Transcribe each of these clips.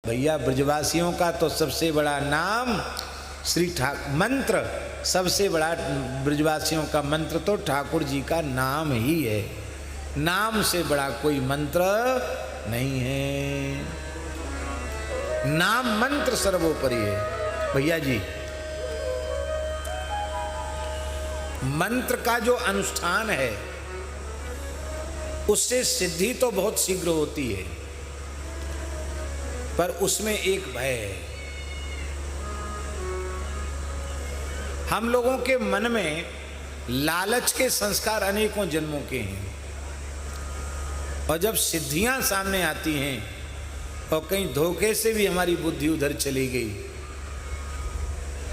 भैया ब्रजवासियों का तो सबसे बड़ा नाम मंत्र, सबसे बड़ा ब्रजवासियों का मंत्र तो ठाकुर जी का नाम ही है। नाम से बड़ा कोई मंत्र नहीं है। नाम मंत्र सर्वोपरि है। भैया जी, मंत्र का जो अनुष्ठान है उससे सिद्धि तो बहुत शीघ्र होती है, पर उसमें एक भय है। हम लोगों के मन में लालच के संस्कार अनेकों जन्मों के हैं, और जब सिद्धियां सामने आती हैं और कहीं धोखे से भी हमारी बुद्धि उधर चली गई,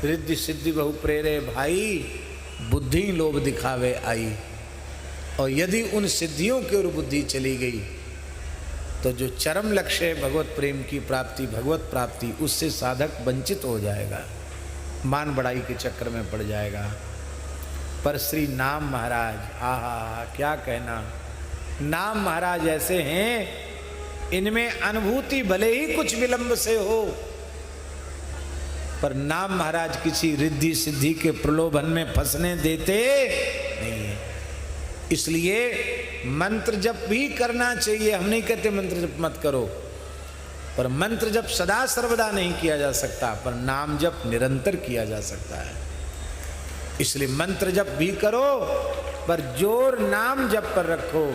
रिद्धि सिद्धि बहु प्रेरे भाई, बुद्धि लोभ दिखावे आई। और यदि उन सिद्धियों की ओर बुद्धि चली गई तो जो चरम लक्ष्य है भगवत प्रेम की प्राप्ति, भगवत प्राप्ति, उससे साधक वंचित हो जाएगा, मान बढ़ाई के चक्कर में पड़ जाएगा। पर श्री नाम महाराज, आहा क्या कहना, नाम महाराज ऐसे हैं, इनमें अनुभूति भले ही कुछ विलंब से हो, पर नाम महाराज किसी रिद्धि सिद्धि के प्रलोभन में फंसने देते नहीं है। इसलिए मंत्र जप भी करना चाहिए, हम नहीं कहते मंत्र जप मत करो, पर मंत्र जप सदा सर्वदा नहीं किया जा सकता, पर नाम जप निरंतर किया जा सकता है। इसलिए मंत्र जप भी करो, पर जोर नाम जप पर रखो।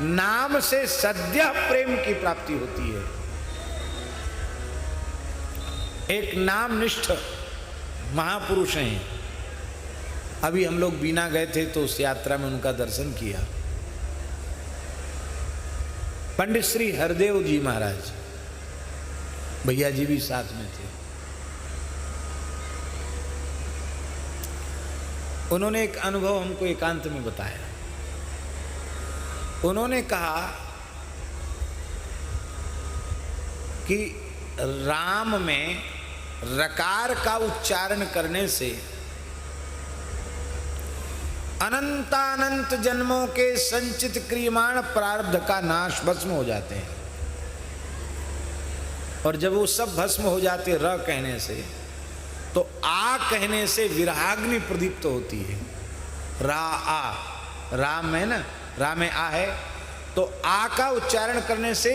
नाम से सद्य प्रेम की प्राप्ति होती है। एक नामनिष्ठ महापुरुष हैं, अभी हम लोग बीना गए थे तो उस यात्रा में उनका दर्शन किया। पंडित श्री हरदेव जी महाराज, भैया जी भी साथ में थे। उन्होंने एक अनुभव हमको एकांत में बताया। उन्होंने कहा कि राम में रकार का उच्चारण करने से अनंतानंत जन्मों के संचित क्रियमाण प्रारब्ध का नाश भस्म हो जाते हैं, और जब वो सब भस्म हो जाते र कहने से, तो आ कहने से विरहाग्नि प्रदीप्त होती है। रा आ, राम में ना, राम में आ है, तो आ का उच्चारण करने से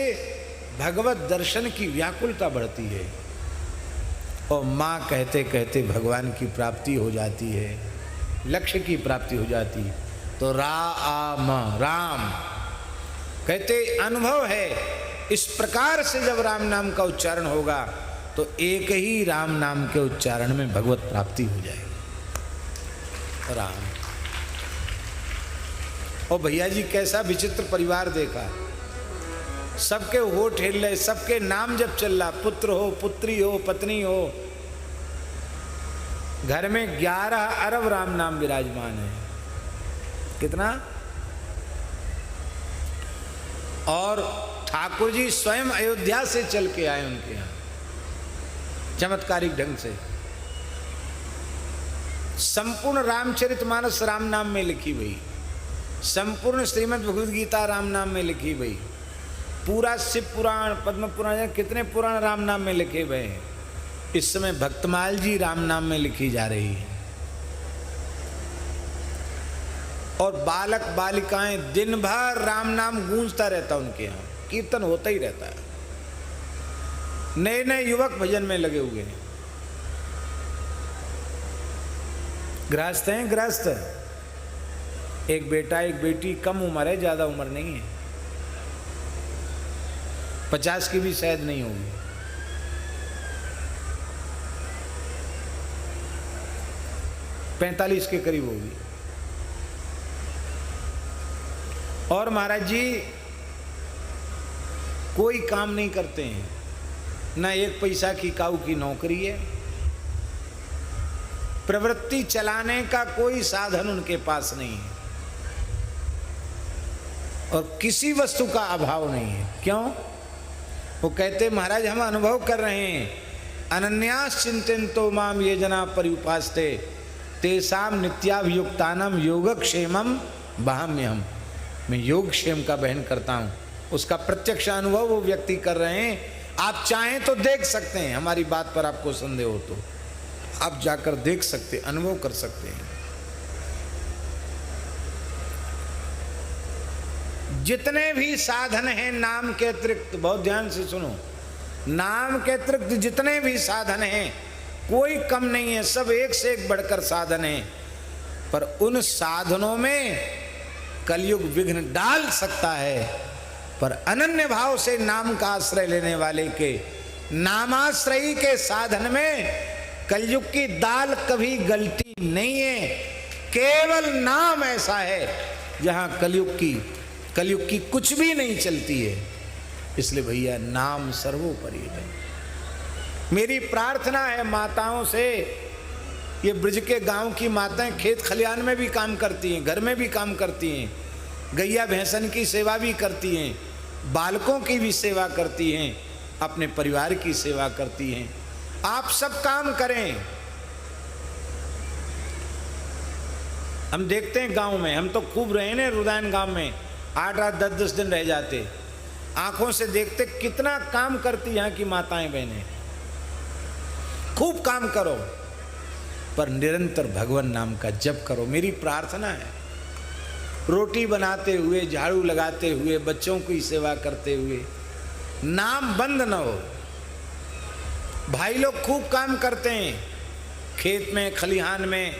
भगवत दर्शन की व्याकुलता बढ़ती है, और माँ कहते कहते भगवान की प्राप्ति हो जाती है, लक्ष्य की प्राप्ति हो जाती है। तो रा आ म, राम कहते अनुभव है। इस प्रकार से जब राम नाम का उच्चारण होगा तो एक ही राम नाम के उच्चारण में भगवत प्राप्ति हो जाएगी। राम। और भैया जी कैसा विचित्र परिवार देखा, सबके होठ हिल रहे, सबके नाम जब चल रहा, पुत्र हो, पुत्री हो, पत्नी हो, घर में 11 अरब राम नाम विराजमान है। कितना? और ठाकुर जी स्वयं अयोध्या से चल के आए उनके यहाँ, चमत्कारिक ढंग से। संपूर्ण रामचरितमानस राम नाम में लिखी हुई, संपूर्ण श्रीमद् भगवद गीता राम नाम में लिखी हुई, पूरा शिव पुराण, पद्म पुराण, कितने पुराण राम नाम में लिखे हुए हैं। इस समय भक्तमाल जी राम नाम में लिखी जा रही है, और बालक बालिकाएं दिन भर राम नाम गूंजता रहता उनके यहाँ, कीर्तन होता ही रहता है। नए नए युवक भजन में लगे हुए हैं। गृहस्थ हैं, गृहस्थ, एक बेटा एक बेटी, कम उम्र है, ज्यादा उम्र नहीं है, 50 की भी शायद नहीं होगी। पैंतालीस के करीब होगी। और महाराज जी कोई काम नहीं करते हैं, ना एक पैसा की काऊ की नौकरी है, प्रवृत्ति चलाने का कोई साधन उनके पास नहीं है, और किसी वस्तु का अभाव नहीं है। क्यों? वो कहते महाराज हम अनुभव कर रहे हैं, अनन्यास चिंतन्तो माम ये जना पर्युपास्ते तेसाम नित्याभियुक्तानम योगक्षेमम बाहम्यहम। मैं योगक्षेम का बहन करता हूँ, उसका प्रत्यक्ष अनुभव वो व्यक्ति कर रहे हैं। आप चाहें तो देख सकते हैं, हमारी बात पर आपको संदेह हो तो आप जाकर देख सकते, अनुभव कर सकते हैं। जितने भी साधन हैं नाम के अतिरिक्त, बहुत ध्यान से सुनो, नाम के अतिरिक्त जितने भी साधन हैं कोई कम नहीं है, सब एक से एक बढ़कर साधन हैं। पर उन साधनों में कलयुग विघ्न डाल सकता है, पर अनन्य भाव से नाम का आश्रय लेने वाले के, नामाश्रयी के साधन में कलयुग की दाल कभी गलती नहीं है। केवल नाम ऐसा है जहां कलयुग की कुछ भी नहीं चलती है। इसलिए भैया नाम सर्वोपरि है। मेरी प्रार्थना है माताओं से, ये ब्रज के गांव की माताएं खेत खलियान में भी काम करती हैं, घर में भी काम करती हैं, गैया भैंसन की सेवा भी करती हैं, बालकों की भी सेवा करती हैं, अपने परिवार की सेवा करती हैं। आप सब काम करें। हम देखते हैं गांव में, हम तो खूब रहे ना रुदान गांव में, 8-8 10-10 दिन रह जाते, आंखों से देखते कितना काम करती यहाँ की माताएं बहनें। खूब काम करो पर निरंतर भगवान नाम का जप करो, मेरी प्रार्थना है। रोटी बनाते हुए, झाड़ू लगाते हुए, बच्चों की सेवा करते हुए नाम बंद न हो। भाई लोग खूब काम करते हैं, खेत में खलिहान में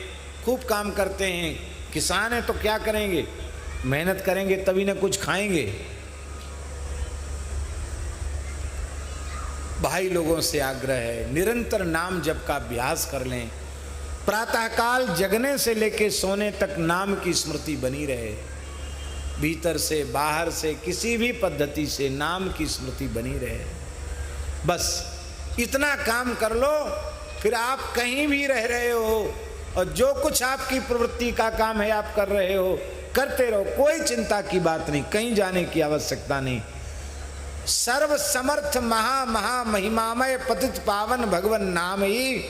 खूब काम करते हैं। किसान है तो क्या करेंगे, मेहनत करेंगे तभी न कुछ खाएंगे। भाई लोगों से आग्रह है निरंतर नाम जप का अभ्यास कर लें। प्रातःकाल जगने से लेकर सोने तक नाम की स्मृति बनी रहे। भीतर से बाहर से किसी भी पद्धति से नाम की स्मृति बनी रहे। बस इतना काम कर लो, फिर आप कहीं भी रह रहे हो और जो कुछ आपकी प्रवृत्ति का काम है आप कर रहे हो, करते रहो, कोई चिंता की बात नहीं, कहीं जाने की आवश्यकता नहीं। सर्व समर्थ महा महिमामय पतित पावन भगवान नाम ही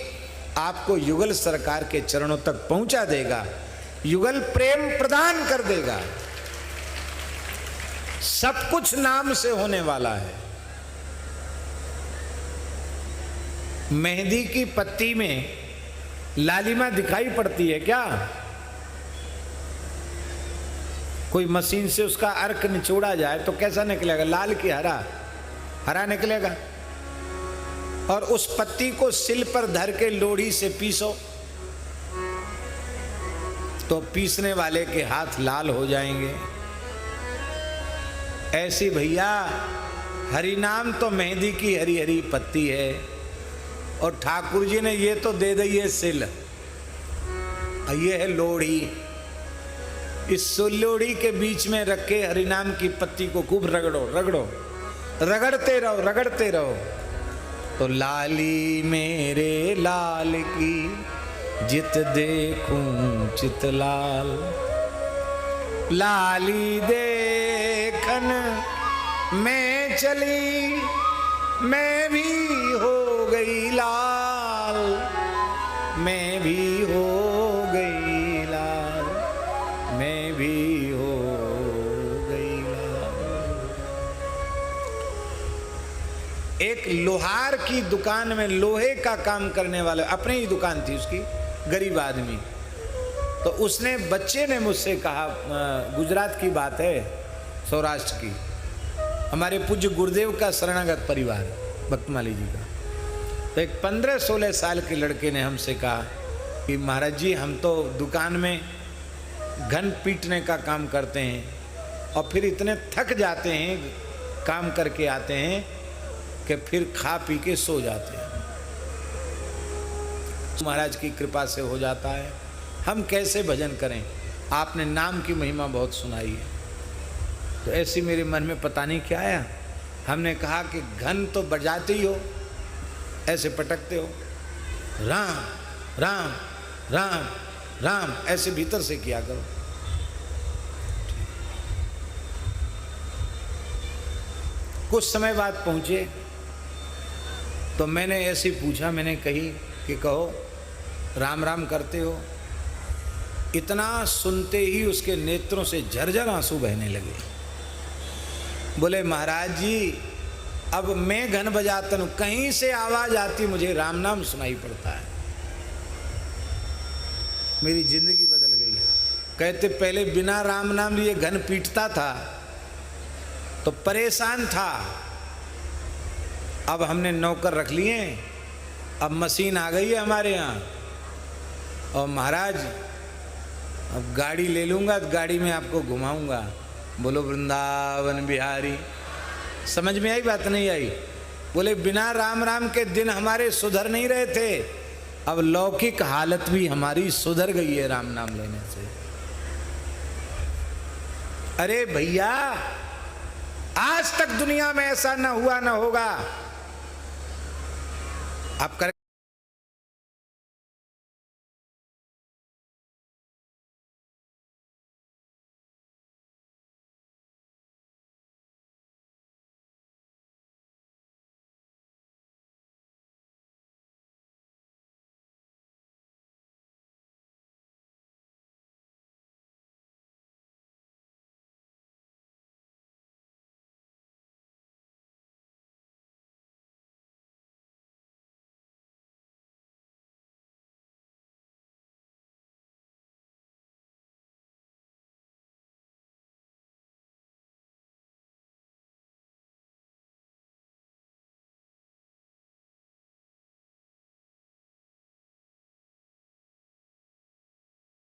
आपको युगल सरकार के चरणों तक पहुंचा देगा, युगल प्रेम प्रदान कर देगा। सब कुछ नाम से होने वाला है। मेहंदी की पत्ती में लालिमा दिखाई पड़ती है क्या? कोई मशीन से उसका अर्क निचोड़ा जाए तो कैसा निकलेगा? लाल की हरा, हरा निकलेगा। और उस पत्ती को सिल पर धर के लोढ़ी से पीसो तो पीसने वाले के हाथ लाल हो जाएंगे। ऐसी भैया हरि नाम तो मेहंदी की हरी हरी पत्ती है और ठाकुर जी ने ये तो दे दी है सिल, ये है लोढ़ी। इस लोढ़ी के बीच में रख के हरि नाम की पत्ती को खूब रगड़ो रगड़ो, रगड़ते रहो रगड़ते रहो तो लाली मेरे लाल की जित देखूं चित लाल, लाली देखन मैं चली मैं भी हो गई लाल, मैं भी हो गई लाल, मैं भी हो गई लाल। एक लोहार की दुकान में लोहे का काम करने वाला, अपनी ही दुकान थी उसकी, गरीब आदमी, तो उसने, बच्चे ने मुझसे कहा, गुजरात की बात है, सौराष्ट्र की, हमारे पूज्य गुरुदेव का शरणागत परिवार भक्तमाली जी का, तो एक 15-16 साल के लड़के ने हमसे कहा कि महाराज जी हम तो दुकान में घन पीटने का काम करते हैं और फिर इतने थक जाते हैं काम करके आते हैं कि फिर खा पी के सो जाते हैं। महाराज की कृपा से हो जाता है, हम कैसे भजन करें? आपने नाम की महिमा बहुत सुनाई है। तो ऐसी मेरे मन में पता नहीं क्या आया, हमने कहा कि घन तो बजाते ही हो, ऐसे पटकते हो, राम राम राम राम ऐसे भीतर से किया करो। कुछ समय बाद पहुंचे तो मैंने ऐसे पूछा, मैंने कही कि कहो राम राम करते हो? इतना सुनते ही उसके नेत्रों से झरझर आंसू बहने लगे। बोले महाराज जी अब मैं घन बजातन हूं, कहीं से आवाज आती मुझे राम नाम सुनाई पड़ता है। मेरी जिंदगी बदल गई। कहते पहले बिना राम नाम लिए घन पीटता था तो परेशान था, अब हमने नौकर रख लिए, अब मशीन आ गई है हमारे यहाँ, और महाराज अब गाड़ी ले लूँगा तो गाड़ी में आपको घुमाऊंगा। बोलो वृंदावन बिहारी। समझ में आई बात नहीं आई? बोले बिना राम राम के दिन हमारे सुधर नहीं रहे थे, अब लौकिक हालत भी हमारी सुधर गई है राम नाम लेने से। अरे भैया, आज तक दुनिया में ऐसा न हुआ न होगा। आप कर